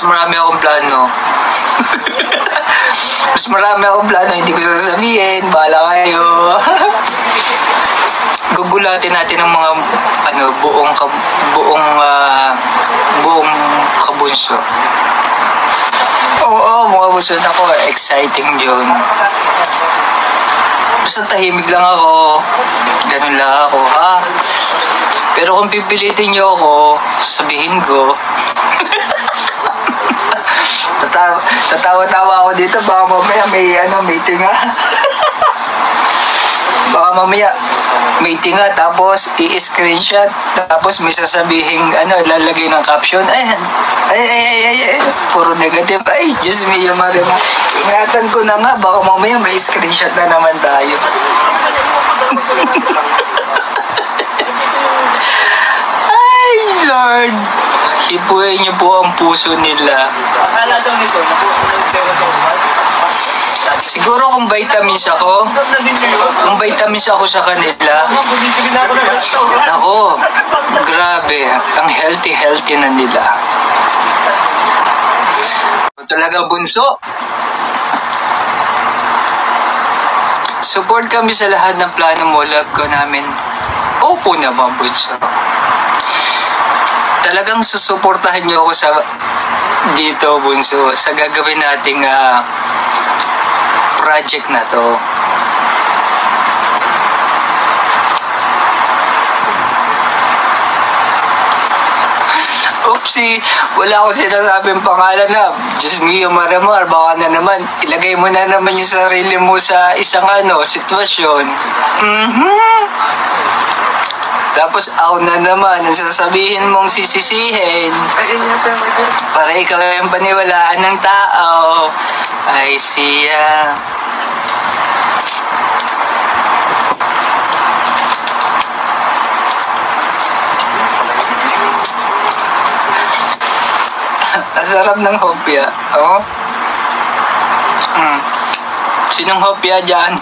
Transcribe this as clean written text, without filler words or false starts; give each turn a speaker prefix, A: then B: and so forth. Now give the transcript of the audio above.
A: marami akong plano. Mas marami akong plano, hindi ko sasabihin. Bahala kayo. Gugulatin natin ang mga buong kabunso. Oo, mga bunso na ko. Exciting yun. Basta tahimik lang ako. Ganun lang ako, ha? Pero kung pipilitin niyo ako, sabihin ko. Tatawa-tawa ako dito. Baka mamaya may tinga. Baka mamaya may tinga tapos i-screenshot tapos may sasabihin lalagay ng caption ay puro negative. Ay Diyos mio Marima, ingatan ko na nga, baka mamaya may screenshot na naman tayo. Ay Lord, hipuin niyo po ang puso nila. Siguro kung vitamins ako sa kanila, ako, grabe, ang healthy na nila. Talaga bunso. Support kami sa lahat ng plano mo, love ko namin. Opo naman, bunso. Talagang susuportahan niyo ako sa dito, bunso, sa gagawin nating project na to. Oopsie, wala akong sinasabing pangalan na. Diyos mio Marimar, baka na naman ilagay mo na naman yung sarili mo sa isang sitwasyon. Tapos ako na naman ang sasabihin mong sisisihin para ikaw yung paniwalaan ng tao. I see ya. Ang sarap ng hopya. Oh? Sinong hopya dyan?